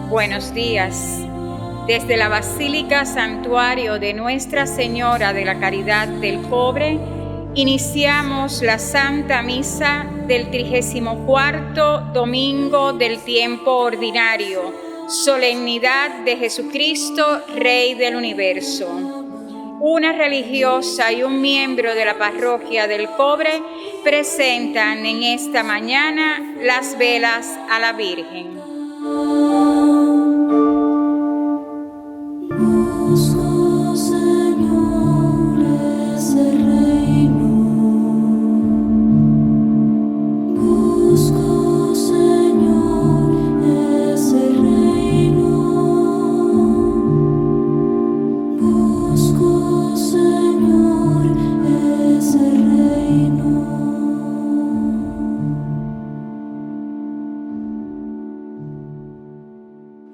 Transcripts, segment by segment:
Buenos días. Desde la Basílica Santuario de Nuestra Señora de la Caridad del Pobre, iniciamos la Santa Misa del 34º domingo del tiempo ordinario, solemnidad de Jesucristo, Rey del Universo. Una religiosa y un miembro de la Parroquia del Pobre presentan en esta mañana las velas a la Virgen. Busco, Señor, ese reino. Busco, Señor, ese reino. Busco, Señor, ese reino.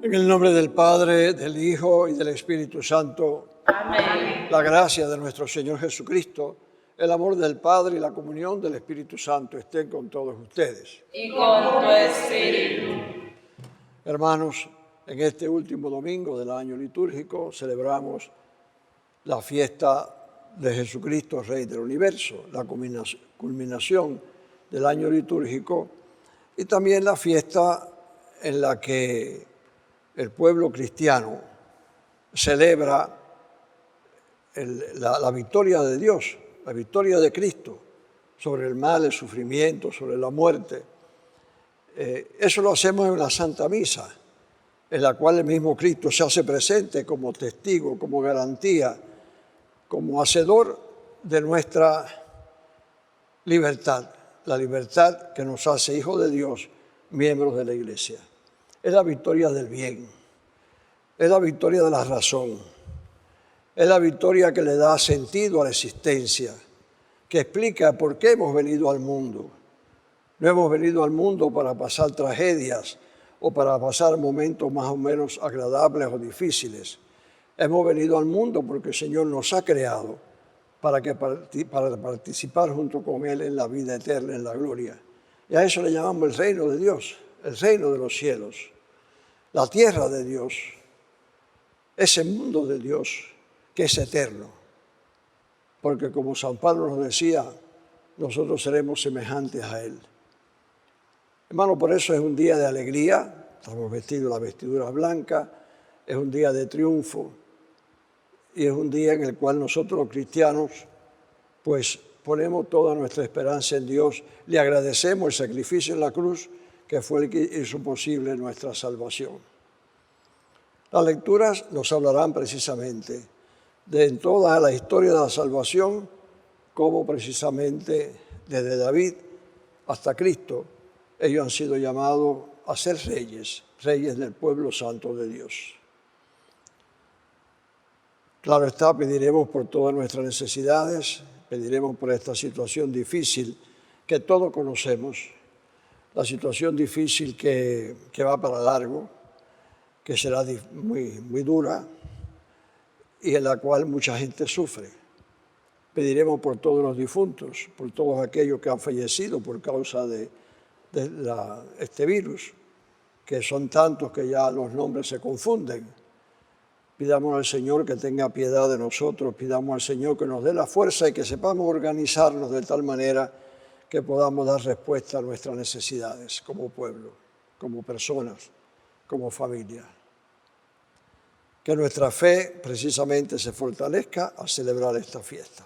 En el nombre del Padre, del Hijo y del Espíritu Santo. Amén. La gracia de nuestro Señor Jesucristo, el amor del Padre y la comunión del Espíritu Santo estén con todos ustedes. Y con tu espíritu. Hermanos, en este último domingo del año litúrgico celebramos la fiesta de Jesucristo, Rey del Universo, la culminación del año litúrgico y también la fiesta en la que el pueblo cristiano celebra la victoria de Dios, la victoria de Cristo sobre el mal, el sufrimiento, sobre la muerte. Eso lo hacemos en la Santa Misa, en la cual el mismo Cristo se hace presente como testigo, como garantía, como hacedor de nuestra libertad, la libertad que nos hace hijos de Dios, miembros de la Iglesia. Es la victoria del bien, es la victoria de la razón, es la victoria que le da sentido a la existencia, que explica por qué hemos venido al mundo. No hemos venido al mundo para pasar tragedias o para pasar momentos más o menos agradables o difíciles. Hemos venido al mundo porque el Señor nos ha creado para participar junto con Él en la vida eterna, en la gloria. Y a eso le llamamos el reino de Dios, el reino de los cielos. La tierra de Dios, ese mundo de Dios que es eterno. Porque como San Pablo nos decía, nosotros seremos semejantes a Él. Hermano, por eso es un día de alegría, estamos vestidos la vestidura blanca, es un día de triunfo y es un día en el cual nosotros los cristianos pues ponemos toda nuestra esperanza en Dios, le agradecemos el sacrificio en la cruz que fue el que hizo posible nuestra salvación. Las lecturas nos hablarán precisamente de en toda la historia de la salvación, cómo precisamente desde David hasta Cristo, ellos han sido llamados a ser reyes, reyes del pueblo santo de Dios. Claro está, pediremos por todas nuestras necesidades, pediremos por esta situación difícil que todos conocemos, la situación difícil que va para largo, que será muy dura y en la cual mucha gente sufre. Pediremos por todos los difuntos, por todos aquellos que han fallecido por causa de este virus, que son tantos que ya los nombres se confunden. Pidamos al Señor que tenga piedad de nosotros, pidamos al Señor que nos dé la fuerza y que sepamos organizarnos de tal manera que podamos dar respuesta a nuestras necesidades como pueblo, como personas, como familia. Que nuestra fe precisamente se fortalezca al celebrar esta fiesta.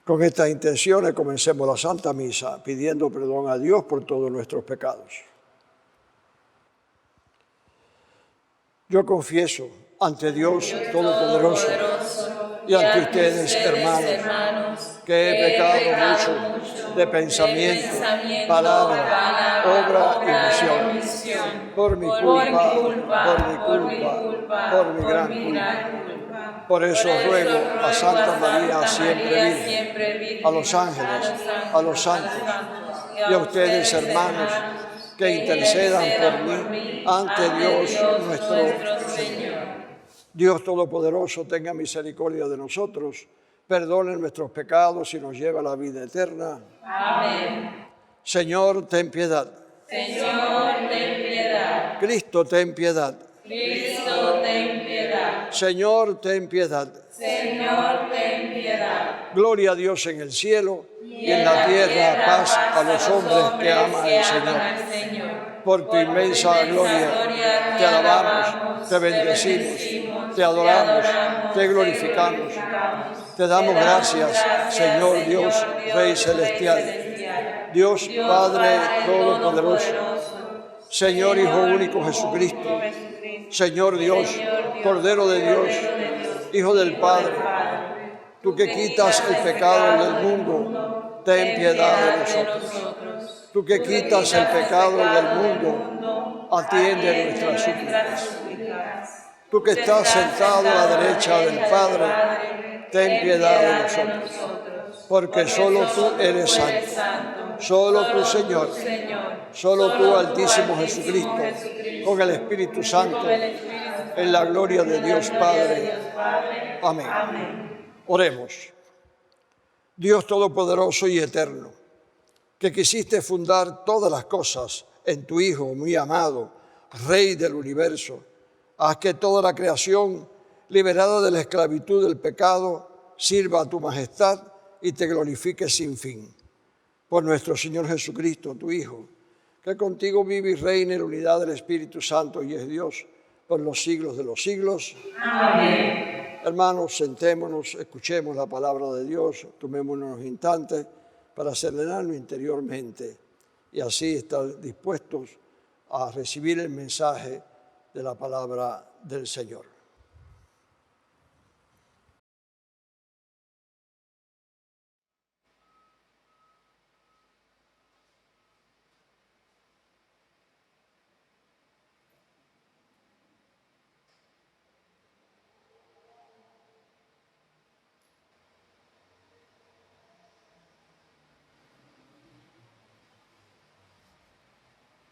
Con estas intenciones comencemos la Santa Misa pidiendo perdón a Dios por todos nuestros pecados. Yo confieso ante Dios Todopoderoso y ante ustedes, hermanos, que he pecado mucho de pensamiento, palabra, obra y omisión, por mi culpa, por mi gran culpa. Por eso ruego a Santa María siempre Virgen, a los ángeles, a los santos y a ustedes, hermanos, que intercedan por mí ante Dios nuestro Señor. Dios Todopoderoso tenga misericordia de nosotros, perdone nuestros pecados y nos lleve a la vida eterna. Amén. Señor, ten piedad. Señor, ten piedad. Cristo, ten piedad. Cristo, ten piedad. Señor, ten piedad. Señor, ten piedad. Gloria a Dios en el cielo y en la tierra paz a los hombres que aman al Señor. Por tu inmensa gloria te alabamos, te bendecimos, te adoramos, te glorificamos. Te damos gracias, Señor Dios, Rey Celestial, Dios Padre Todopoderoso, Señor Hijo único Jesucristo, Señor Dios, Cordero de Dios, Hijo del Padre, tú que quitas el pecado del mundo, ten piedad de nosotros. Tú que quitas el pecado del mundo, atiende nuestras súplicas. Tú que estás sentado a la derecha del Padre, ten piedad de nosotros. Porque solo tú eres santo, solo tú, Señor, solo tú, Altísimo Jesucristo, con el Espíritu Santo, en la gloria de Dios Padre. Amén. Oremos. Dios Todopoderoso y Eterno, que quisiste fundar todas las cosas en tu Hijo muy amado, Rey del universo, haz que toda la creación, liberada de la esclavitud del pecado, sirva a tu majestad y te glorifique sin fin. Por nuestro Señor Jesucristo, tu Hijo, que contigo vive y reina en la unidad del Espíritu Santo y es Dios por los siglos de los siglos. Amén. Hermanos, sentémonos, escuchemos la palabra de Dios, tomémonos unos instantes para serenarnos interiormente y así estar dispuestos a recibir el mensaje de la palabra del Señor.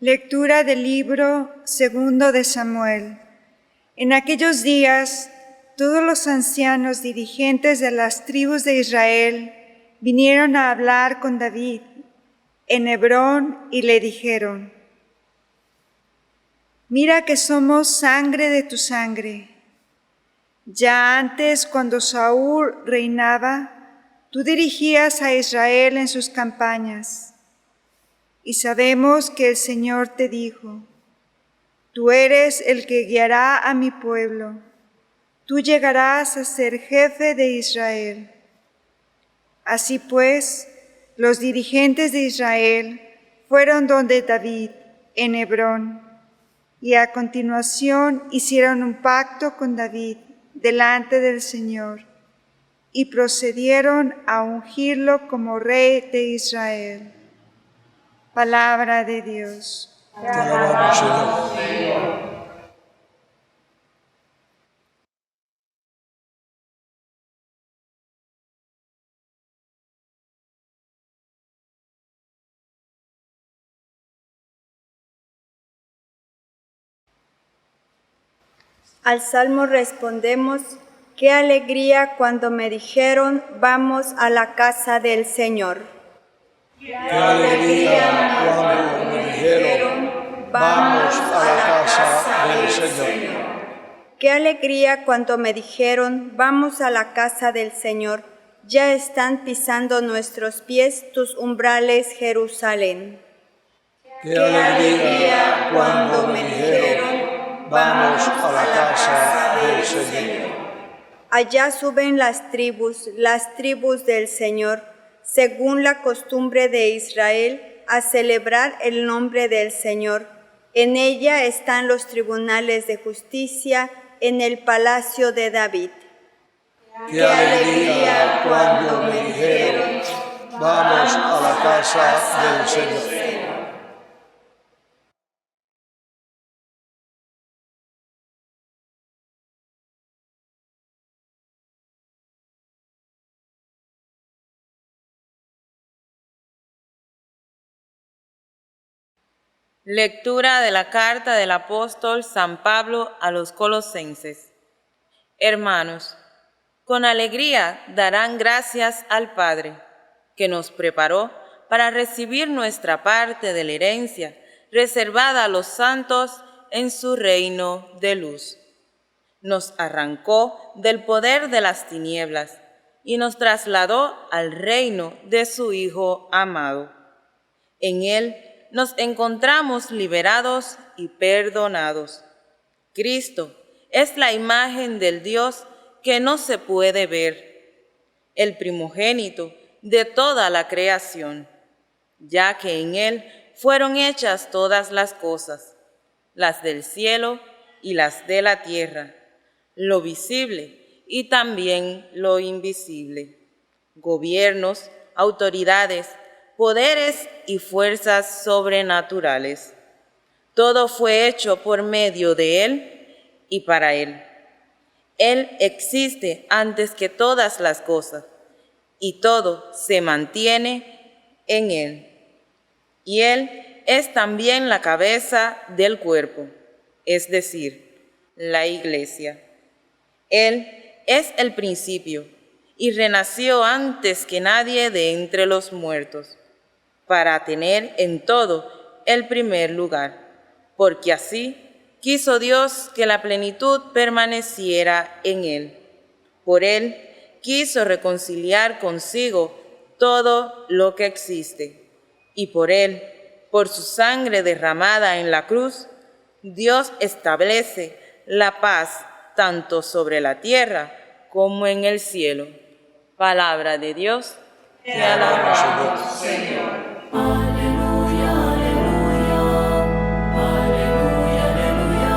Lectura del libro segundo de Samuel. En aquellos días, todos los ancianos dirigentes de las tribus de Israel vinieron a hablar con David en Hebrón y le dijeron: Mira que somos sangre de tu sangre. Ya antes, cuando Saúl reinaba, tú dirigías a Israel en sus campañas. Y sabemos que el Señor te dijo: Tú eres el que guiará a mi pueblo. Tú llegarás a ser jefe de Israel. Así pues, los dirigentes de Israel fueron donde David, en Hebrón, y a continuación hicieron un pacto con David delante del Señor, y procedieron a ungirlo como rey de Israel. Palabra de Dios. Te alabamos, Señor. Al salmo respondemos: qué alegría cuando me dijeron, vamos a la casa del Señor. Qué alegría cuando me dijeron, vamos a la casa del Señor. Qué alegría cuando me dijeron, vamos a la casa del Señor. Ya están pisando nuestros pies tus umbrales, Jerusalén. Qué alegría cuando me dijeron, vamos a la casa del Señor. Allá suben las tribus del Señor, según la costumbre de Israel, a celebrar el nombre del Señor. En ella están los tribunales de justicia, en el palacio de David. Qué alegría cuando me dijeron, vamos a la casa del Señor. Lectura de la carta del apóstol San Pablo a los Colosenses. Hermanos, con alegría darán gracias al Padre, que nos preparó para recibir nuestra parte de la herencia, reservada a los santos en su reino de luz. Nos arrancó del poder de las tinieblas y nos trasladó al reino de su Hijo amado. En Él nos encontramos liberados y perdonados. Cristo es la imagen del Dios que no se puede ver, el primogénito de toda la creación, ya que en Él fueron hechas todas las cosas, las del cielo y las de la tierra, lo visible y también lo invisible, gobiernos, autoridades, poderes y fuerzas sobrenaturales. Todo fue hecho por medio de Él y para Él. Él existe antes que todas las cosas, y todo se mantiene en Él. Y Él es también la cabeza del cuerpo, es decir, la Iglesia. Él es el principio, y renació antes que nadie de entre los muertos, para tener en todo el primer lugar, porque así quiso Dios que la plenitud permaneciera en Él. Por Él quiso reconciliar consigo todo lo que existe, y por Él, por su sangre derramada en la cruz, Dios establece la paz tanto sobre la tierra como en el cielo. Palabra de Dios. Te alabamos, Señor. Aleluya, aleluya, aleluya, aleluya,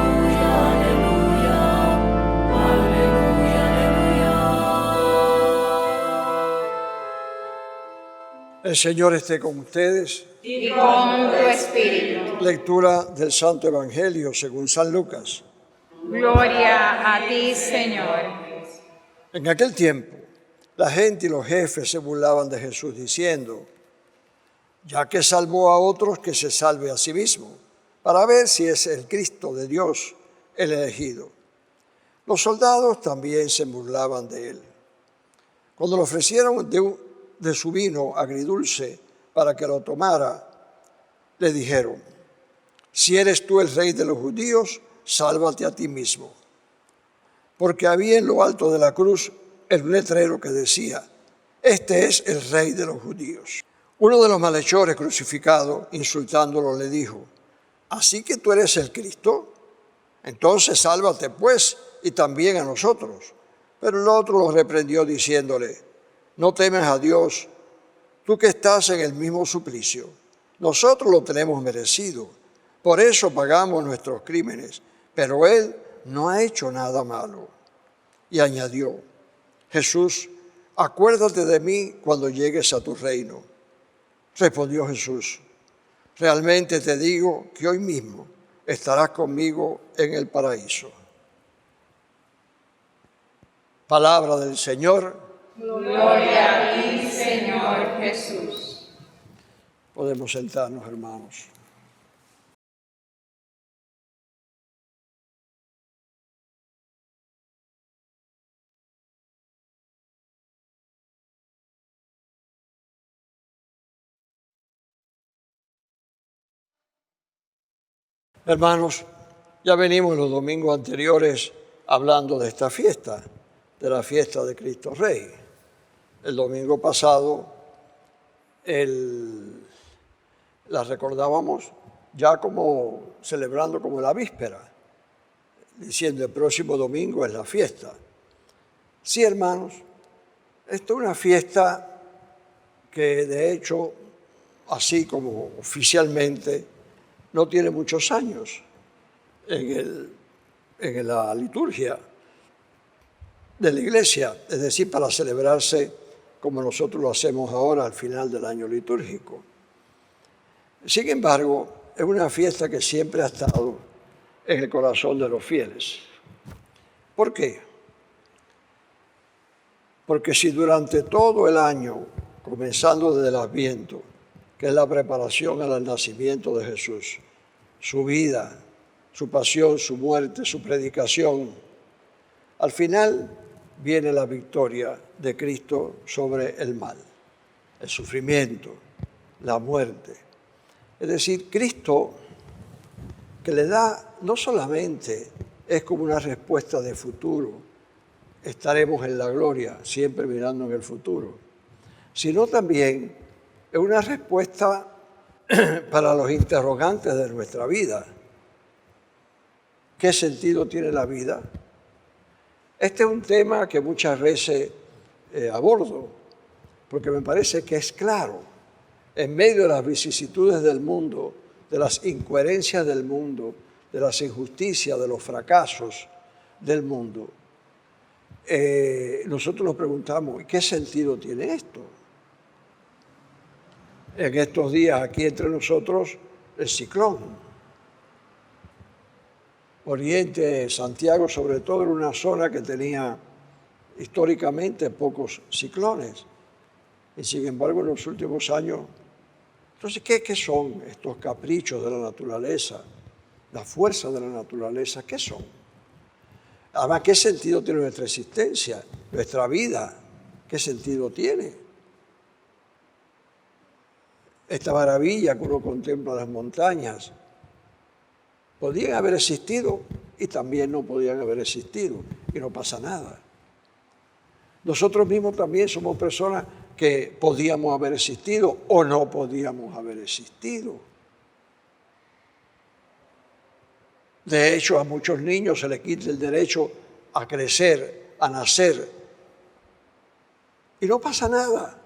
aleluya, aleluya, aleluya. El Señor esté con ustedes. Y con tu espíritu. Lectura del Santo Evangelio según San Lucas. Gloria a ti, Señor. En aquel tiempo, la gente y los jefes se burlaban de Jesús diciendo, ya que salvó a otros, que se salve a sí mismo, para ver si es el Cristo de Dios, el elegido. Los soldados también se burlaban de él. Cuando le ofrecieron de su vino agridulce para que lo tomara, le dijeron, si eres tú el rey de los judíos, sálvate a ti mismo. Porque había en lo alto de la cruz el letrero que decía, este es el rey de los judíos. Uno de los malhechores crucificados, insultándolo, le dijo, ¿así que tú eres el Cristo? Entonces sálvate pues, y también a nosotros. Pero el otro lo reprendió diciéndole, no temas a Dios, tú que estás en el mismo suplicio. Nosotros lo tenemos merecido, por eso pagamos nuestros crímenes, pero Él no ha hecho nada malo. Y añadió, Jesús, acuérdate de mí cuando llegues a tu reino. Respondió Jesús, realmente te digo que hoy mismo estarás conmigo en el paraíso. Palabra del Señor. Gloria a ti, Señor Jesús. Podemos sentarnos, hermanos. Hermanos, ya venimos los domingos anteriores hablando de esta fiesta, de la fiesta de Cristo Rey. El domingo pasado la recordábamos ya como celebrando como la víspera. diciendo el próximo domingo es la fiesta. Sí, hermanos, esto es una fiesta que de hecho, así como oficialmente, no tiene muchos años en la liturgia de la Iglesia, es decir, para celebrarse como nosotros lo hacemos ahora al final del año litúrgico. Sin embargo, es una fiesta que siempre ha estado en el corazón de los fieles. ¿Por qué? Porque si durante todo el año, comenzando desde el Adviento, que es la preparación al nacimiento de Jesús, su vida, su pasión, su muerte, su predicación, al final viene la victoria de Cristo sobre el mal, el sufrimiento, la muerte. Es decir, Cristo, que le da, no solamente es como una respuesta de futuro, estaremos en la gloria, siempre mirando en el futuro, sino también es una respuesta para los interrogantes de nuestra vida. ¿Qué sentido tiene la vida? Este es un tema que muchas veces abordo, porque me parece que es claro, en medio de las vicisitudes del mundo, de las incoherencias del mundo, de las injusticias, de los fracasos del mundo, nosotros nos preguntamos, ¿qué sentido tiene esto? En estos días, aquí entre nosotros, el ciclón. Oriente, Santiago, sobre todo, era una zona que tenía históricamente pocos ciclones. Y sin embargo, en los últimos años, entonces, ¿qué son estos caprichos de la naturaleza? La fuerza de la naturaleza, ¿qué son? Además, ¿qué sentido tiene nuestra existencia? Nuestra vida, ¿qué sentido tiene? Esta maravilla que uno contempla en las montañas, podían haber existido y también no podían haber existido, y no pasa nada. Nosotros mismos también somos personas que podíamos haber existido o no podíamos haber existido. De hecho, a muchos niños se les quita el derecho a crecer, a nacer, y no pasa nada,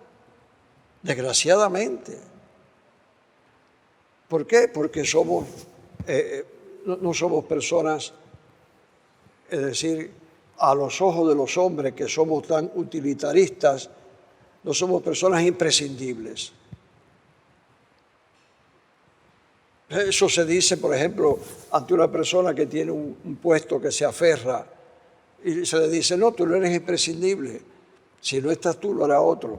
desgraciadamente. ¿Por qué? Porque no somos personas, es decir, a los ojos de los hombres que somos tan utilitaristas, no somos personas imprescindibles. Eso se dice, por ejemplo, ante una persona que tiene un puesto que se aferra y se le dice, no, tú no eres imprescindible, si no estás tú lo hará otro.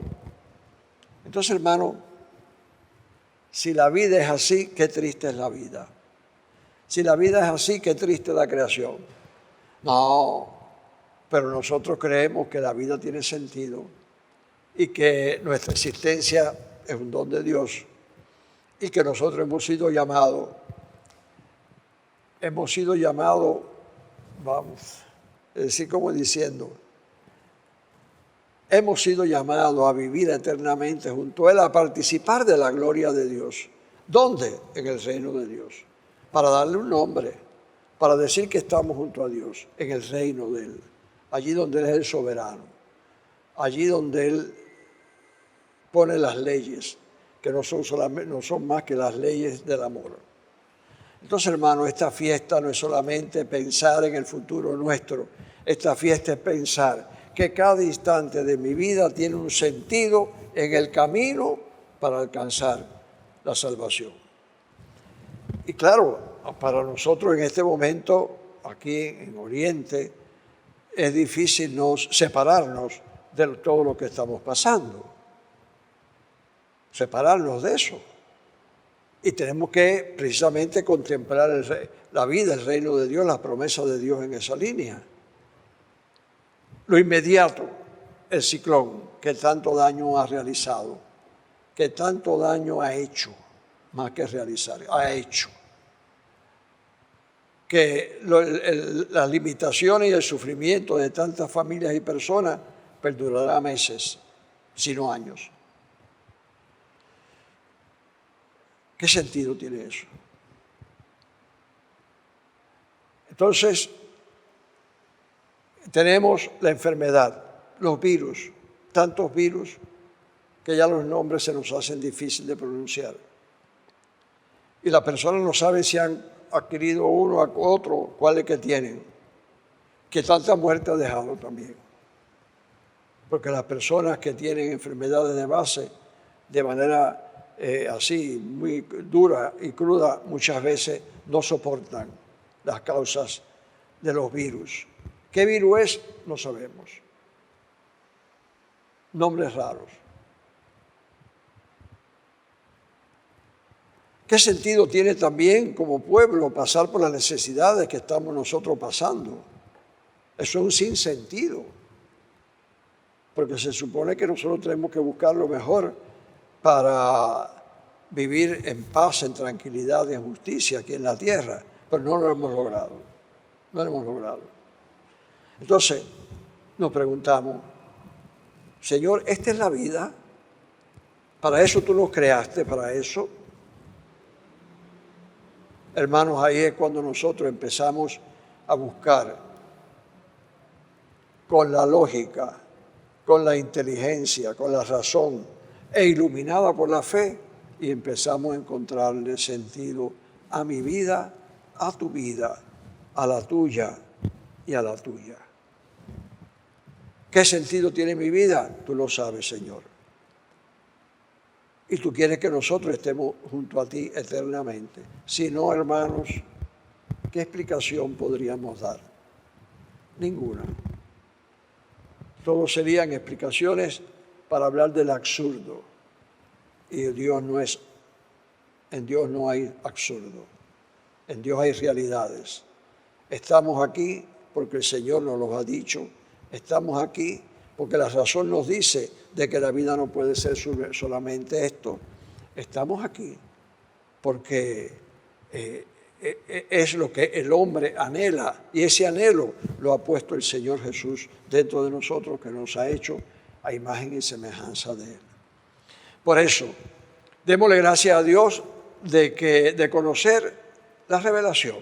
Entonces, hermano, si la vida es así, qué triste es la vida. Si la vida es así, qué triste la creación. No, pero nosotros creemos que la vida tiene sentido y que nuestra existencia es un don de Dios y que nosotros hemos sido llamados, vamos, es decir, como diciendo, hemos sido llamados a vivir eternamente junto a Él, a participar de la gloria de Dios. ¿Dónde? En el reino de Dios. Para darle un nombre, para decir que estamos junto a Dios, en el reino de Él. Allí donde Él es el soberano. Allí donde Él pone las leyes, que no son más que las leyes del amor. Entonces, hermano, esta fiesta no es solamente pensar en el futuro nuestro. Esta fiesta es pensar que cada instante de mi vida tiene un sentido en el camino para alcanzar la salvación. Y claro, para nosotros en este momento, aquí en Oriente, es difícil separarnos de todo lo que estamos pasando. Separarnos de eso. Y tenemos que precisamente contemplar la vida, el reino de Dios, las promesas de Dios en esa línea. Lo inmediato, el ciclón, que tanto daño ha realizado, que tanto daño ha hecho, más que realizar, ha hecho. Que las limitaciones y el sufrimiento de tantas familias y personas perdurará meses, si no años. ¿Qué sentido tiene eso? Entonces, Tenemos la enfermedad, los virus, tantos virus que ya los nombres se nos hacen difíciles de pronunciar. Y la persona no sabe si han adquirido uno a otro, cuál es que tienen. Que tanta muerte ha dejado también. Porque las personas que tienen enfermedades de base, de manera así, muy dura y cruda, muchas veces no soportan las causas de los virus. ¿Qué virus es? No sabemos. Nombres raros. ¿Qué sentido tiene también como pueblo pasar por las necesidades que estamos nosotros pasando? Eso es un sinsentido, porque se supone que nosotros tenemos que buscar lo mejor para vivir en paz, en tranquilidad y en justicia aquí en la tierra, pero no lo hemos logrado, no lo hemos logrado. Entonces nos preguntamos, Señor, ¿esta es la vida? ¿Para eso tú nos creaste, para eso? Hermanos, ahí es cuando nosotros empezamos a buscar con la lógica, con la inteligencia, con la razón e iluminada por la fe, y empezamos a encontrarle sentido a mi vida, a tu vida, a la tuya y a la tuya. ¿Qué sentido tiene mi vida? Tú lo sabes, Señor. Y tú quieres que nosotros estemos junto a ti eternamente. Si no, hermanos, ¿qué explicación podríamos dar? Ninguna. Todos serían explicaciones para hablar del absurdo. Y en Dios no hay absurdo. En Dios hay realidades. Estamos aquí porque el Señor nos los ha dicho. Estamos aquí porque la razón nos dice de que la vida no puede ser solamente esto. Estamos aquí porque es lo que el hombre anhela, y ese anhelo lo ha puesto el Señor Jesús dentro de nosotros, que nos ha hecho a imagen y semejanza de Él. Por eso, démosle gracias a Dios de conocer la revelación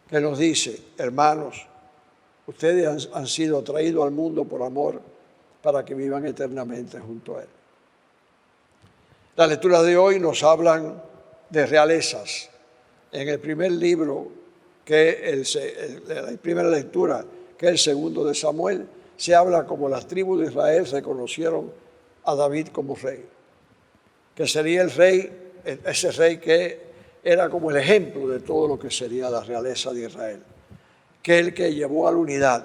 que nos dice, hermanos, ustedes han sido traídos al mundo por amor para que vivan eternamente junto a Él. Las lecturas de hoy nos hablan de realezas. En el primer libro, la primera lectura, que es el segundo de Samuel, se habla como las tribus de Israel reconocieron a David como rey, que sería el rey, ese rey que era como el ejemplo de todo lo que sería la realeza de Israel, que el que llevó a la unidad,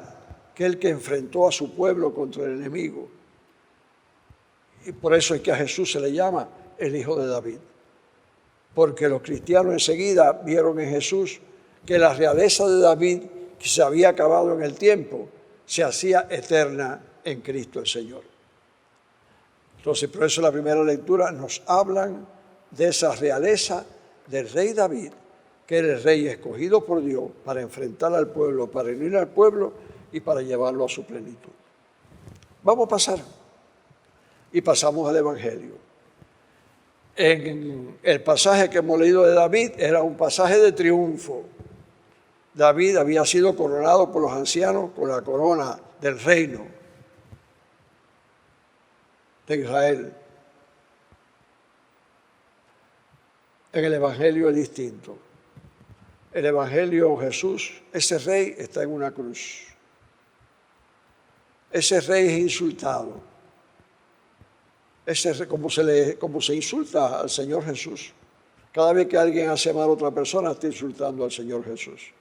que el que enfrentó a su pueblo contra el enemigo. Y por eso es que a Jesús se le llama el Hijo de David, porque los cristianos enseguida vieron en Jesús que la realeza de David, que se había acabado en el tiempo, se hacía eterna en Cristo el Señor. Entonces, por eso la primera lectura nos hablan de esa realeza del rey David, que era el rey escogido por Dios para enfrentar al pueblo, para unir al pueblo y para llevarlo a su plenitud. Vamos a pasar. Y pasamos al Evangelio. En el pasaje que hemos leído de David era un pasaje de triunfo. David había sido coronado por los ancianos con la corona del reino de Israel. En el Evangelio es distinto. El Evangelio, Jesús, ese rey está en una cruz. Ese rey es insultado. Como se insulta al Señor Jesús. Cada vez que alguien hace mal a otra persona, está insultando al Señor Jesús.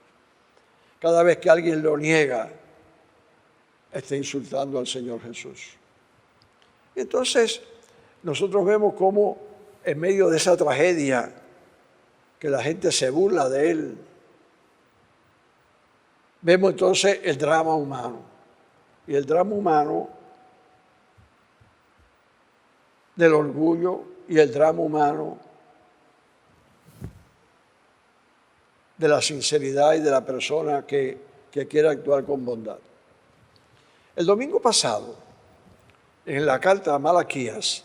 Cada vez que alguien lo niega, está insultando al Señor Jesús. Entonces, nosotros vemos cómo en medio de esa tragedia, que la gente se burla de Él, vemos entonces el drama humano. Y el drama humano del orgullo y el drama humano de la sinceridad y de la persona que quiere actuar con bondad. El domingo pasado, en la carta a Malaquías,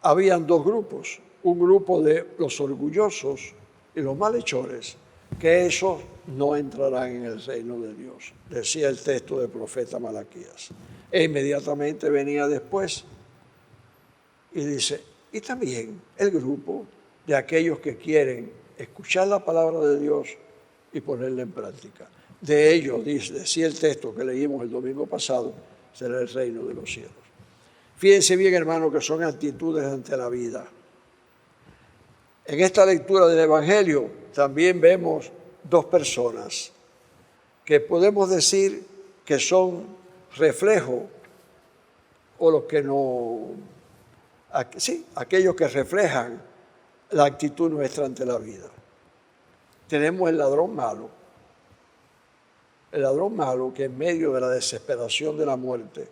habían dos grupos, un grupo de los orgullosos y los malhechores que esos no entrarán en el reino de Dios, decía el texto del profeta Malaquías. E inmediatamente venía después y dice, y también el grupo de aquellos que quieren escuchar la palabra de Dios y ponerla en práctica. De ellos, decía el texto que leímos el domingo pasado, será el reino de los cielos. Fíjense bien, hermanos, que son actitudes ante la vida. En esta lectura del Evangelio también vemos dos personas que podemos decir que son reflejo, o los que no, sí, aquellos que reflejan la actitud nuestra ante la vida. Tenemos el ladrón malo que en medio de la desesperación de la muerte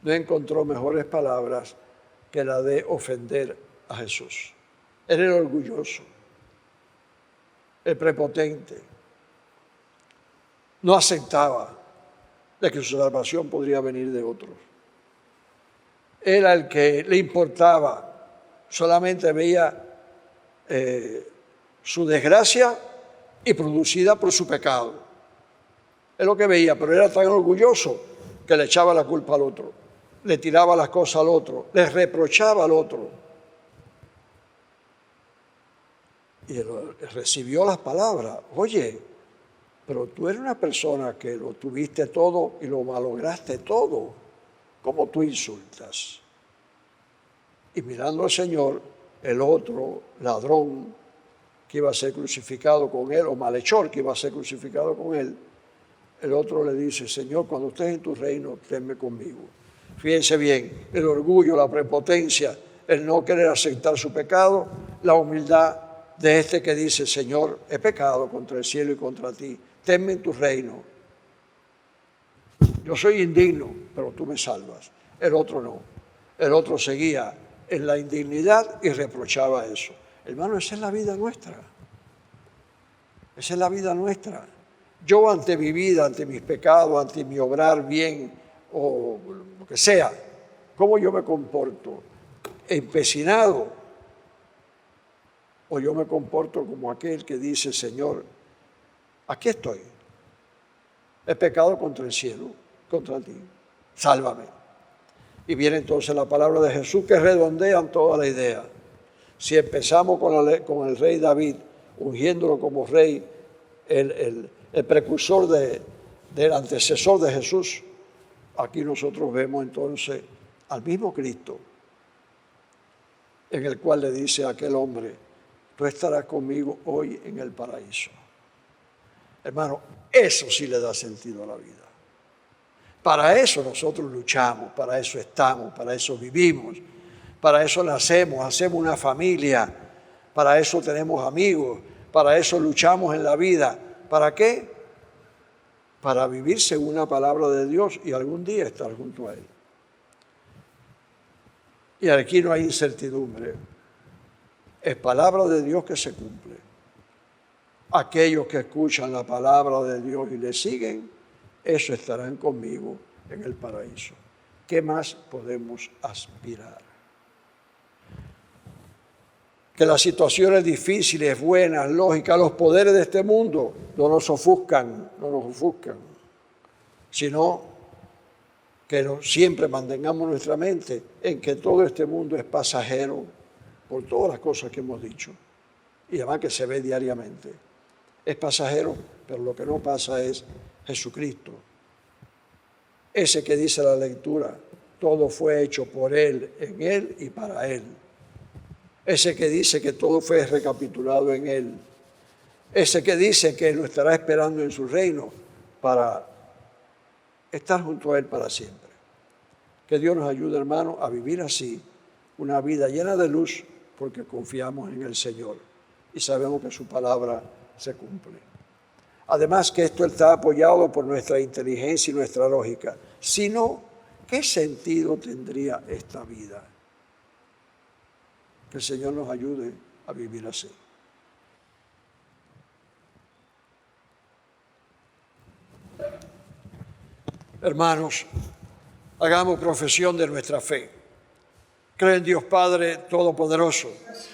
no encontró mejores palabras que la de ofender a Jesús. Era el orgulloso, el prepotente. No aceptaba de que su salvación podría venir de otros. Era el que le importaba, solamente veía su desgracia y producida por su pecado. Es lo que veía, pero era tan orgulloso que le echaba la culpa al otro, le tiraba las cosas al otro, le reprochaba al otro. Y recibió las palabras, oye, pero tú eres una persona que lo tuviste todo y lo malograste todo. ¿Cómo tú insultas? Y mirando al Señor, el otro ladrón que iba a ser crucificado con él, o malhechor que iba a ser crucificado con él, el otro le dice, Señor, cuando estés en tu reino, tenme conmigo. Fíjense bien, el orgullo, la prepotencia, el no querer aceptar su pecado, la humildad de este que dice, Señor, he pecado contra el cielo y contra ti, tenme en tu reino. Yo soy indigno, pero tú me salvas. El otro no. El otro seguía en la indignidad y reprochaba eso. Hermano, esa es la vida nuestra. Esa es la vida nuestra. Yo ante mi vida, ante mis pecados, ante mi obrar bien o lo que sea, ¿cómo yo me comporto? ¿Empecinado? ¿O yo me comporto como aquel que dice, Señor, aquí estoy? He pecado contra el cielo, contra ti. Sálvame. Y viene entonces la palabra de Jesús que redondean toda la idea. Si empezamos con el rey David, ungiéndolo como rey, el precursor del antecesor de Jesús, aquí nosotros vemos entonces al mismo Cristo, en el cual le dice a aquel hombre, tú estarás conmigo hoy en el paraíso. Hermano, eso sí le da sentido a la vida. Para eso nosotros luchamos, para eso estamos, para eso vivimos, para eso nacemos, hacemos una familia, para eso tenemos amigos, para eso luchamos en la vida. ¿Para qué? Para vivir según la palabra de Dios y algún día estar junto a Él. Y aquí no hay incertidumbre. Es palabra de Dios que se cumple. Aquellos que escuchan la palabra de Dios y le siguen, eso estarán conmigo en el paraíso. ¿Qué más podemos aspirar? Que las situaciones difíciles, buenas, lógicas, los poderes de este mundo no nos ofuscan, sino que siempre mantengamos nuestra mente en que todo este mundo es pasajero por todas las cosas que hemos dicho y además que se ve diariamente. Es pasajero, pero lo que no pasa es Jesucristo. Ese que dice la lectura, todo fue hecho por Él, en Él y para Él. Ese que dice que todo fue recapitulado en Él. Ese que dice que lo estará esperando en su reino para estar junto a Él para siempre. Que Dios nos ayude, hermano, a vivir así, una vida llena de luz, porque confiamos en el Señor y sabemos que su palabra se cumple. Además que esto está apoyado por nuestra inteligencia y nuestra lógica. Si no, ¿qué sentido tendría esta vida? Que el Señor nos ayude a vivir así. Hermanos, hagamos profesión de nuestra fe. Creo en Dios Padre Todopoderoso,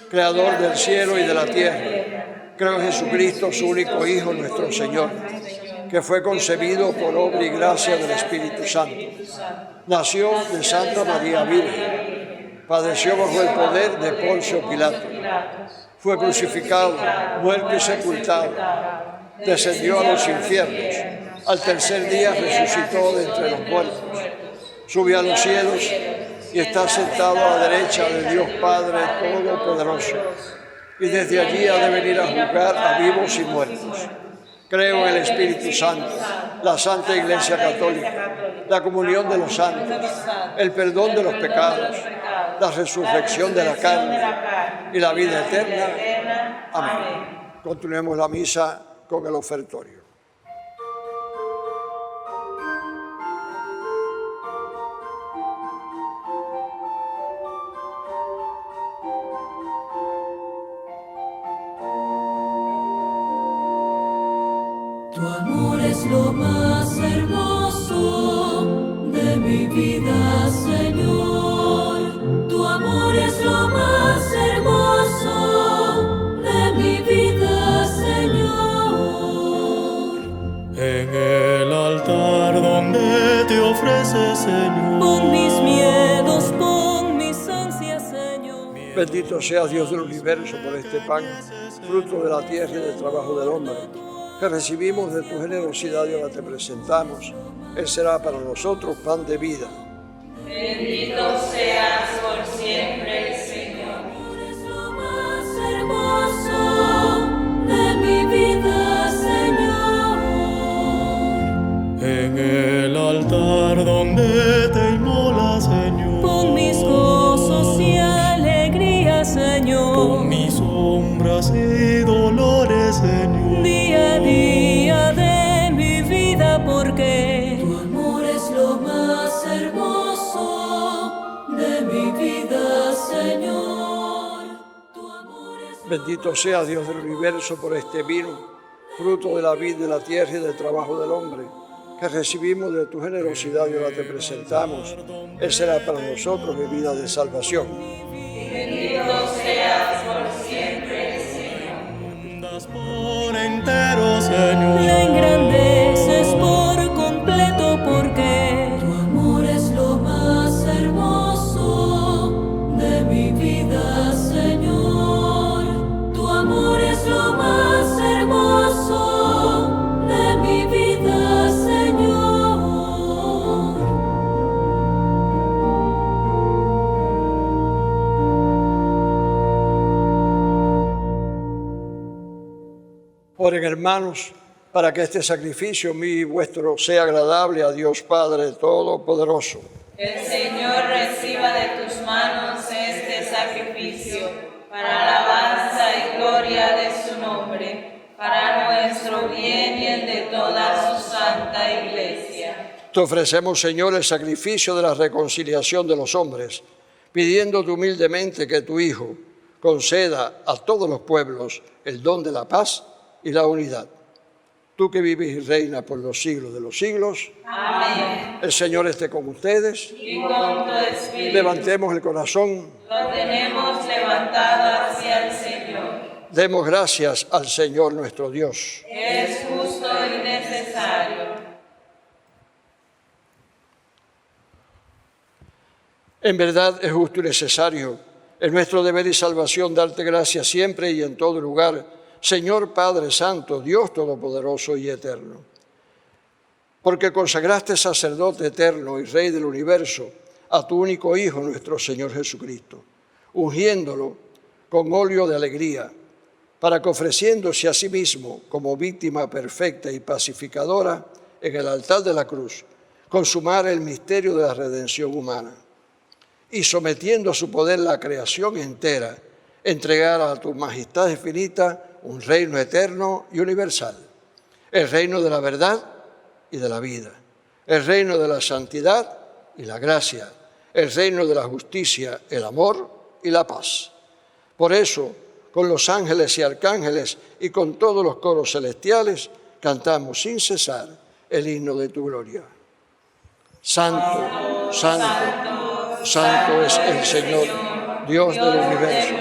Creador del cielo y de la tierra. Creo en Jesucristo, su único Hijo, nuestro Señor, que fue concebido por obra y gracia del Espíritu Santo. Nació de Santa María Virgen, padeció bajo el poder de Poncio Pilato, fue crucificado, muerto y sepultado, descendió a los infiernos, al tercer día resucitó de entre los muertos, subió a los cielos y está sentado a la derecha de Dios Padre Todopoderoso, y desde allí ha de venir a juzgar a vivos y muertos. Creo en el Espíritu Santo, la Santa Iglesia Católica, la comunión de los santos, el perdón de los pecados, la resurrección de la carne y la vida eterna. Amén. Continuemos la misa con el ofertorio. Tu amor es lo más hermoso de mi vida, Señor. Tu amor es lo más hermoso de mi vida, Señor. En el altar donde te ofreces, Señor, Pon mis miedos, pon mis ansias, Señor. Bendito seas, Dios del universo, por este pan, fruto de la tierra y del trabajo del hombre, que recibimos de tu generosidad y ahora te presentamos. Él será para nosotros pan de vida. Bendito seas por siempre, Señor. Es lo más hermoso de mi vida, Señor. en el altar donde te inmolas, Señor, Pon mis gozos y alegrías, Señor. pon mis sombras y dolores, Señor, Día a día de mi vida, porque tu amor es lo más hermoso de mi vida, Señor. Tu amor es Bendito sea Dios del universo por este vino, fruto de la vida de la tierra y del trabajo del hombre, que recibimos de tu generosidad y ahora te presentamos. Él será para nosotros bebida de salvación. Bendito seas por siempre, Señor. das por entero, Señor, la engrandeces por completo, porque tu amor es lo más hermoso de mi vida, Señor. Tu amor es lo más hermoso de mi vida, Señor. Oren, hermanos, para que este sacrificio mío y vuestro sea agradable a Dios Padre Todopoderoso. El Señor reciba de tus manos este sacrificio para alabanza y gloria de su nombre, para nuestro bien y el de toda su santa Iglesia. Te ofrecemos, Señor, el sacrificio de la reconciliación de los hombres, pidiéndote humildemente que tu Hijo conceda a todos los pueblos el don de la paz y la unidad. Tú que vives y reinas por los siglos de los siglos. Amén. El Señor esté con ustedes. Y con tu espíritu Levantemos el corazón. lo tenemos levantado hacia el Señor. Demos gracias al Señor nuestro Dios. Es justo y necesario. En verdad es justo y necesario. Es nuestro deber y salvación darte gracias siempre y en todo lugar, Señor Padre Santo, Dios Todopoderoso y Eterno. Porque consagraste sacerdote eterno y Rey del universo a tu único Hijo, nuestro Señor Jesucristo, ungiéndolo con óleo de alegría, para que ofreciéndose a sí mismo como víctima perfecta y pacificadora en el altar de la cruz, consumara el misterio de la redención humana. Y sometiendo a su poder la creación entera, entregara a tu majestad infinita un reino eterno y universal, el reino de la verdad y de la vida, el reino de la santidad y la gracia, el reino de la justicia, el amor y la paz. Por eso, con los ángeles y arcángeles y con todos los coros celestiales, cantamos sin cesar el himno de tu gloria. Santo, santo, santo es el Señor, Dios del universo.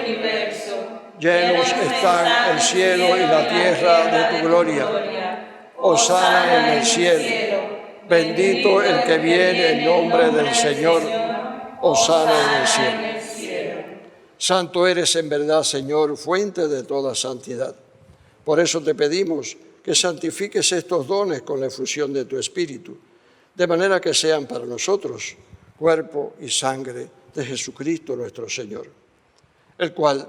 Llenos están el cielo y la tierra de tu gloria. Hosana en el cielo. Bendito el que viene en nombre del Señor. Hosana en el cielo. Santo eres en verdad, Señor, fuente de toda santidad. Por eso te pedimos que santifiques estos dones con la efusión de tu Espíritu, de manera que sean para nosotros cuerpo y sangre de Jesucristo nuestro Señor, el cual,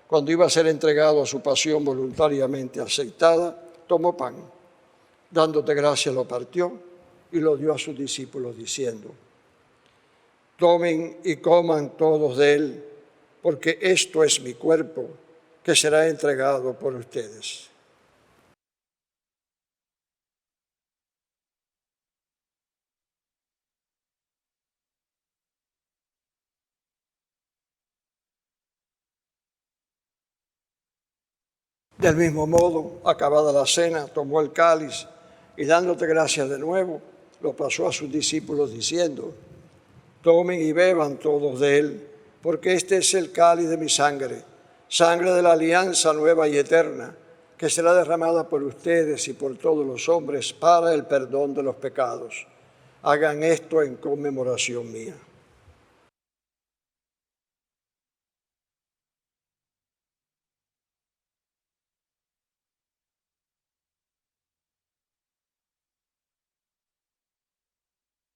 cuando iba a ser entregado a su pasión voluntariamente aceptada, tomó pan, dándote gracias lo partió y lo dio a sus discípulos diciendo: tomen y coman todos de él, porque esto es mi cuerpo, que será entregado por ustedes. Del mismo modo, acabada la cena, tomó el cáliz y dándote gracias de nuevo, lo pasó a sus discípulos diciendo: tomen y beban todos de él, porque este es el cáliz de mi sangre, sangre de la alianza nueva y eterna, que será derramada por ustedes y por todos los hombres para el perdón de los pecados. Hagan esto en conmemoración mía.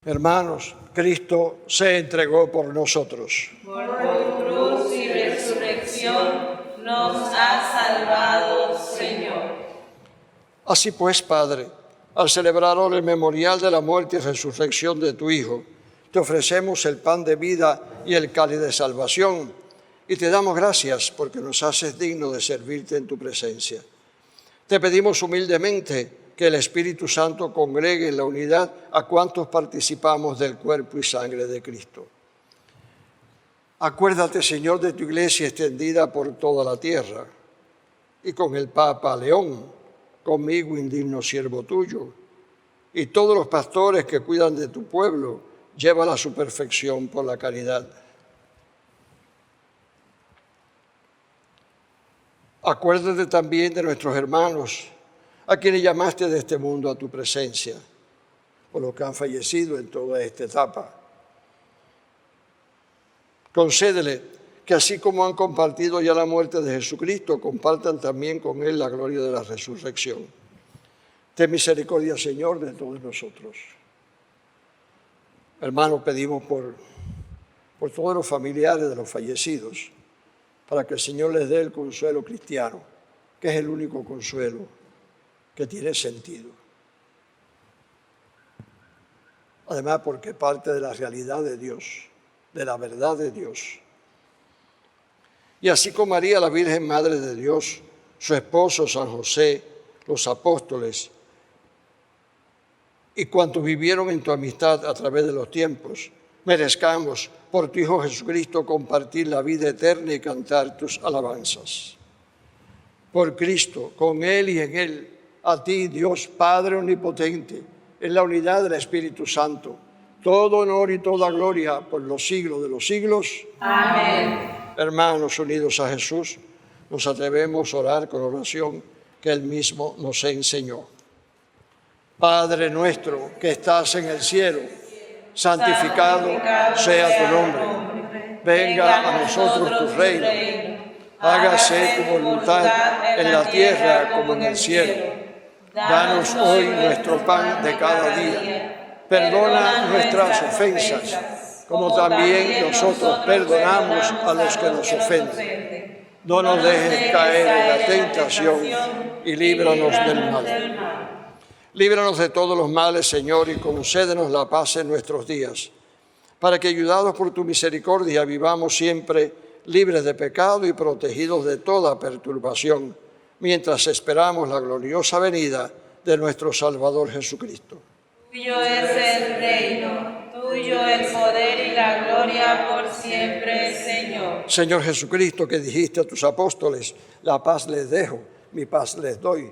Hermanos, Cristo se entregó por nosotros. Por tu cruz y resurrección nos has salvado, Señor. Así pues, Padre, al celebrar hoy el memorial de la muerte y resurrección de tu Hijo, te ofrecemos el pan de vida y el cáliz de salvación, y te damos gracias porque nos haces dignos de servirte en tu presencia. Te pedimos humildemente que el Espíritu Santo congregue en la unidad a cuantos participamos del cuerpo y sangre de Cristo. Acuérdate, Señor, de tu iglesia extendida por toda la tierra, y con el Papa León, conmigo, indigno siervo tuyo, y todos los pastores que cuidan de tu pueblo, llévala a su perfección por la caridad. Acuérdate también de nuestros hermanos, a quienes llamaste de este mundo a tu presencia, por los que han fallecido en toda esta etapa. Concédele que así como han compartido ya la muerte de Jesucristo, compartan también con Él la gloria de la resurrección. Ten misericordia, Señor, de todos nosotros. Hermanos, pedimos por todos los familiares de los fallecidos, para que el Señor les dé el consuelo cristiano, que es el único consuelo que tiene sentido. Además, porque parte de la realidad de Dios, de la verdad de Dios. Y así como María, la Virgen Madre de Dios, su esposo San José, los apóstoles y cuantos vivieron en tu amistad a través de los tiempos, merezcamos por tu Hijo Jesucristo compartir la vida eterna y cantar tus alabanzas. Por Cristo, con Él y en Él, a ti, Dios Padre Omnipotente, en la unidad del Espíritu Santo, todo honor y toda gloria por los siglos de los siglos. Amén. Hermanos unidos a Jesús, nos atrevemos a orar con oración que Él mismo nos enseñó. Padre nuestro que estás en el cielo, santificado sea tu nombre. Venga a nosotros tu reino. Hágase tu voluntad en la tierra como en el cielo. Danos hoy nuestro pan de cada día. Perdona nuestras ofensas, como también nosotros perdonamos a los que nos ofenden. No nos dejes caer en la tentación y líbranos del mal. Líbranos de todos los males, Señor, y concédenos la paz en nuestros días, para que, ayudados por tu misericordia, vivamos siempre libres de pecado y protegidos de toda perturbación, mientras esperamos la gloriosa venida de nuestro Salvador Jesucristo. Tuyo es el reino, tuyo el poder y la gloria por siempre, Señor. Señor Jesucristo, que dijiste a tus apóstoles, la paz les dejo, mi paz les doy.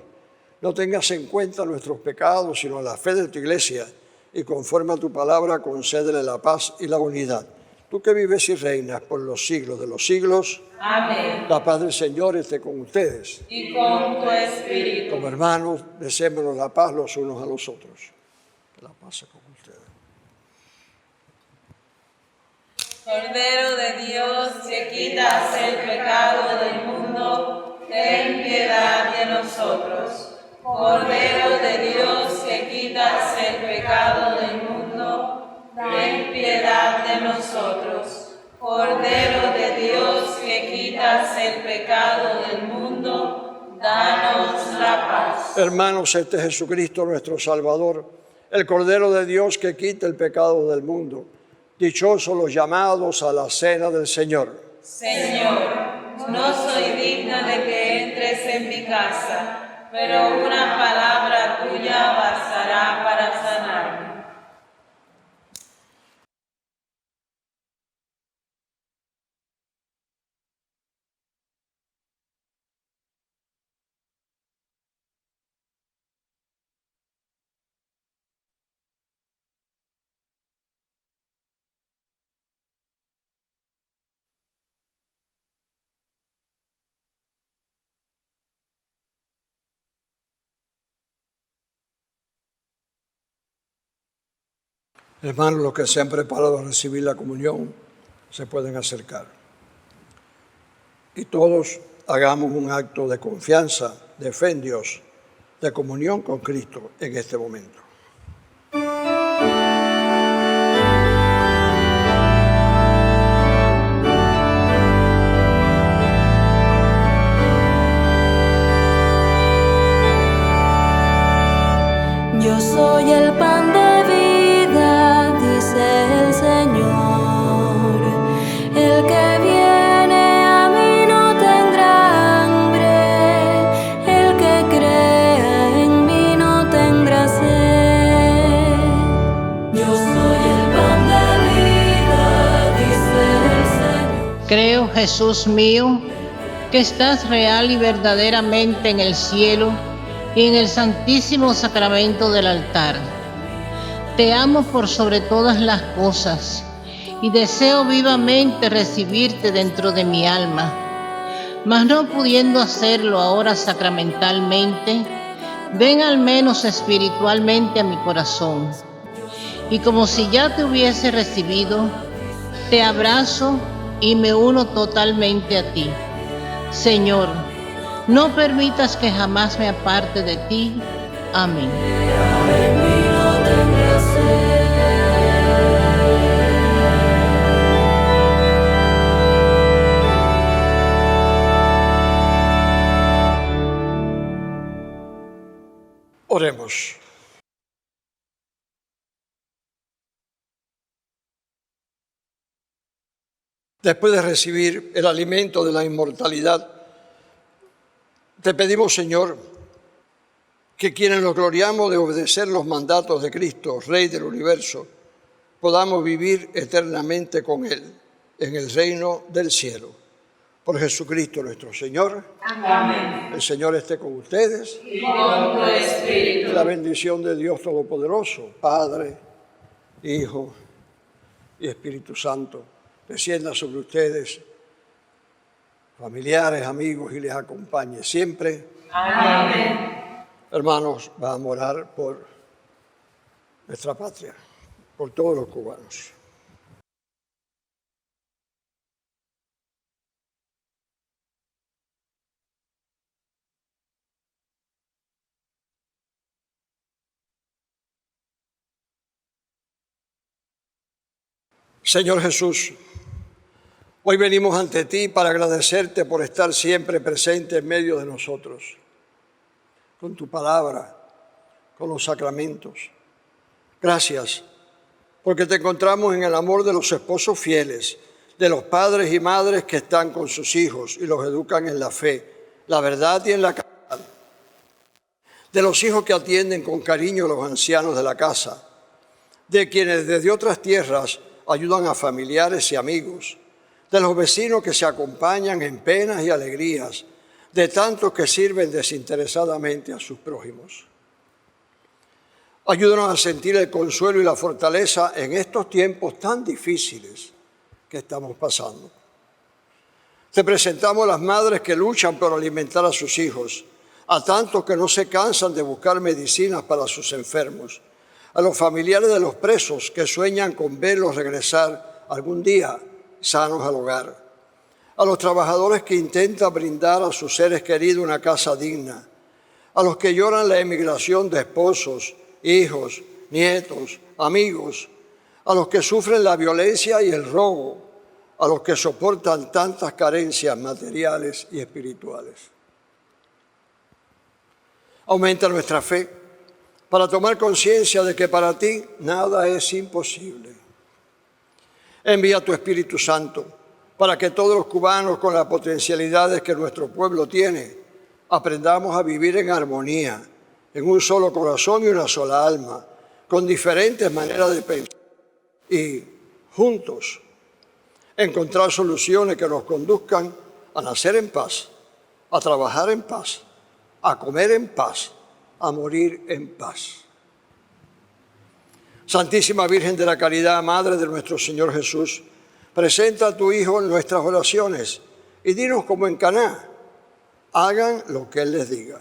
No tengas en cuenta nuestros pecados, sino la fe de tu iglesia, y conforme a tu palabra concédele la paz y la unidad. tú que vives y reinas por los siglos de los siglos. Amén. La paz del Señor esté con ustedes. Y con tu espíritu. Como hermanos, deseémonos la paz los unos a los otros. Que la paz sea con ustedes. Cordero de Dios, que quitas el pecado del mundo, ten piedad de nosotros. Cordero de Dios, que quitas el pecado del mundo, ten piedad de nosotros. Cordero de Dios, que quitas el pecado del mundo, danos la paz. Hermanos, este es Jesucristo nuestro Salvador, el Cordero de Dios que quita el pecado del mundo. Dichosos los llamados a la cena del Señor. Señor, no soy digna de que entres en mi casa, pero una palabra tuya bastará para sanarme. Hermanos, los que se han preparado a recibir la comunión, se pueden acercar. Y todos hagamos un acto de confianza, de fe en Dios, de comunión con Cristo en este momento. Yo soy el pan de vida, dice el Señor. El que viene a mí no tendrá hambre, el que crea en mí no tendrá sed. Yo soy el pan de vida, dice el Señor. Creo, Jesús mío, que estás real y verdaderamente en el cielo y en el santísimo sacramento del altar. Te amo por sobre todas las cosas y deseo vivamente recibirte dentro de mi alma, mas no pudiendo hacerlo ahora sacramentalmente, ven al menos espiritualmente a mi corazón. Y como si ya te hubiese recibido, te abrazo y me uno totalmente a ti. Señor, no permitas que jamás me aparte de ti. Amén. Oremos. Después de recibir el alimento de la inmortalidad, te pedimos, Señor, que quienes nos gloriamos de obedecer los mandatos de Cristo, Rey del universo, podamos vivir eternamente con Él en el reino del cielo. Por Jesucristo nuestro Señor. Amén. El Señor esté con ustedes. Y con tu espíritu. La bendición de Dios Todopoderoso, Padre, Hijo y Espíritu Santo, descienda sobre ustedes, familiares, amigos, y les acompañe siempre. Amén. Hermanos, vamos a orar por nuestra patria, por todos los cubanos. Señor Jesús, hoy venimos ante ti para agradecerte por estar siempre presente en medio de nosotros, con tu palabra, con los sacramentos. Gracias, porque te encontramos en el amor de los esposos fieles, de los padres y madres que están con sus hijos y los educan en la fe, la verdad y en la caridad, de los hijos que atienden con cariño a los ancianos de la casa, de quienes desde otras tierras ayudan a familiares y amigos, de los vecinos que se acompañan en penas y alegrías, de tantos que sirven desinteresadamente a sus prójimos. Ayúdanos a sentir el consuelo y la fortaleza en estos tiempos tan difíciles que estamos pasando. Te presentamos a las madres que luchan por alimentar a sus hijos, a tantos que no se cansan de buscar medicinas para sus enfermos, a los familiares de los presos que sueñan con verlos regresar algún día sanos al hogar, a los trabajadores que intentan brindar a sus seres queridos una casa digna, a los que lloran la emigración de esposos, hijos, nietos, amigos, a los que sufren la violencia y el robo, a los que soportan tantas carencias materiales y espirituales. Aumenta nuestra fe para tomar conciencia de que para ti nada es imposible. Envía tu Espíritu Santo para que todos los cubanos, con las potencialidades que nuestro pueblo tiene, aprendamos a vivir en armonía, en un solo corazón y una sola alma, con diferentes maneras de pensar y juntos encontrar soluciones que nos conduzcan a nacer en paz, a trabajar en paz, a comer en paz, a morir en paz. Santísima Virgen de la Caridad, Madre de nuestro Señor Jesús, presenta a tu Hijo en nuestras oraciones y dinos como en Caná, hagan lo que Él les diga.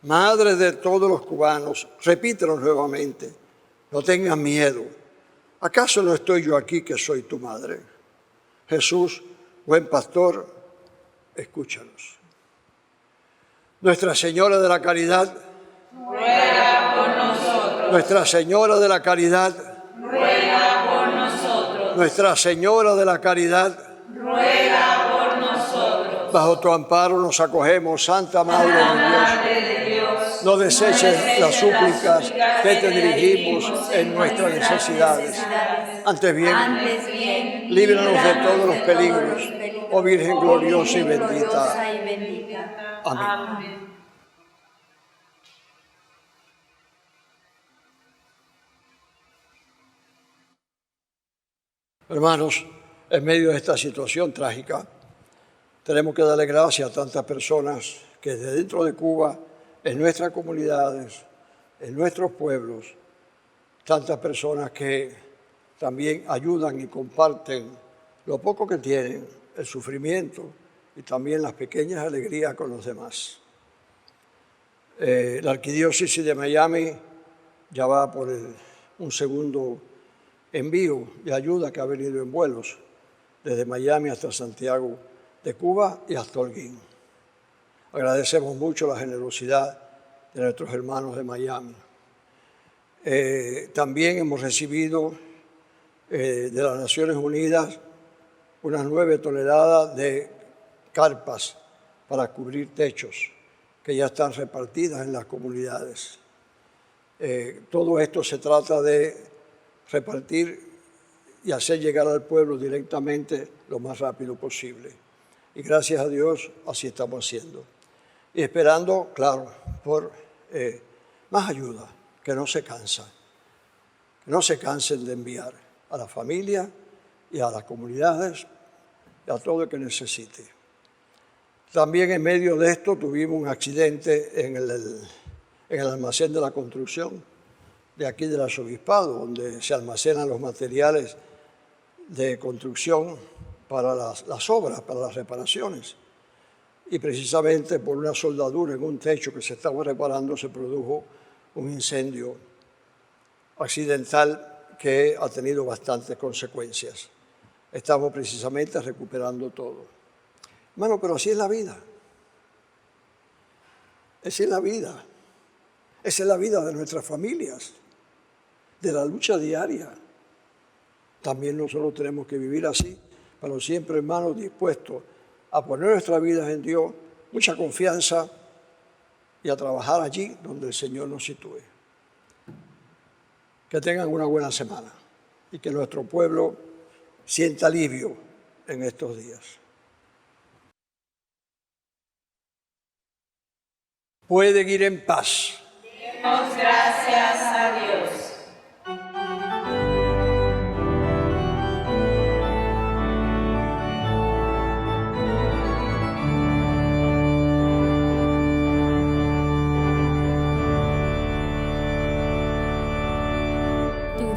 Madre de todos los cubanos, repítelo nuevamente, no tengan miedo. ¿Acaso no estoy yo aquí que soy tu madre? Jesús, buen pastor, escúchanos. Nuestra Señora de la Caridad, ruega por nosotros. Nuestra Señora de la Caridad, Ruega por nosotros. Nuestra Señora de la Caridad, Ruega por nosotros. bajo tu amparo nos acogemos, Santa Madre de Dios. No deseches las súplicas que te dirigimos en nuestras necesidades. Antes bien, líbranos de todos los peligros, oh Virgen gloriosa y bendita. Amén. Hermanos, en medio de esta situación trágica, tenemos que darle gracias a tantas personas que desde dentro de Cuba, en nuestras comunidades, en nuestros pueblos, tantas personas que también ayudan y comparten lo poco que tienen, el sufrimiento y también las pequeñas alegrías con los demás. La Arquidiócesis de Miami ya va por un segundo envío de ayuda que ha venido en vuelos desde Miami hasta Santiago de Cuba y hasta Holguín. Agradecemos mucho la generosidad de nuestros hermanos de Miami. También hemos recibido de las Naciones Unidas unas 9 toneladas de carpas para cubrir techos que ya están repartidas en las comunidades. Todo esto se trata de repartir y hacer llegar al pueblo directamente lo más rápido posible. Y gracias a Dios así estamos haciendo. Y esperando, claro, por más ayuda, que no se cansa, que no se cansen de enviar a la familia y a las comunidades y a todo el que necesite. También en medio de esto tuvimos un accidente en el almacén de la construcción de aquí del arzobispado, donde se almacenan los materiales de construcción para las obras, para las reparaciones. Y precisamente por una soldadura en un techo que se estaba reparando se produjo un incendio accidental que ha tenido bastantes consecuencias. Estamos precisamente recuperando todo. Hermano, pero así es la vida. Así es la vida. Esa es la vida de nuestras familias, de la lucha diaria. También nosotros tenemos que vivir así, pero siempre, hermanos, dispuestos a poner nuestras vidas en Dios, mucha confianza y a trabajar allí donde el Señor nos sitúe. Que tengan una buena semana y que nuestro pueblo sienta alivio en estos días. Pueden ir en paz. Demos gracias a Dios.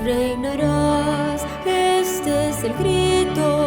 Reinarás, este es el grito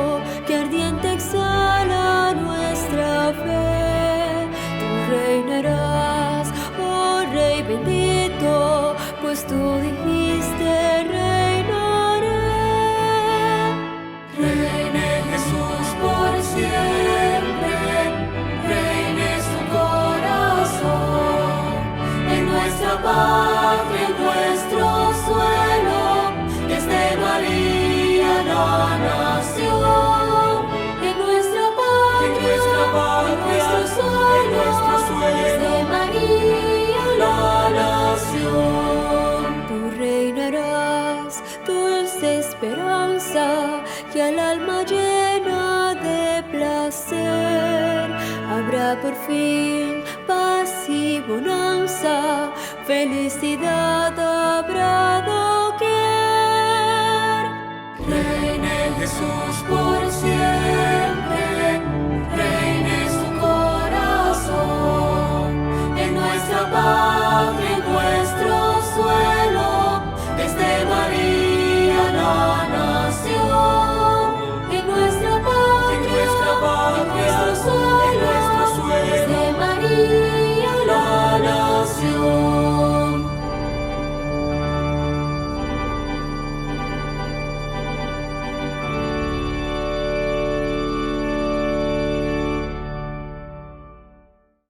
vendrá por fin paz y bonanza, felicidad habrá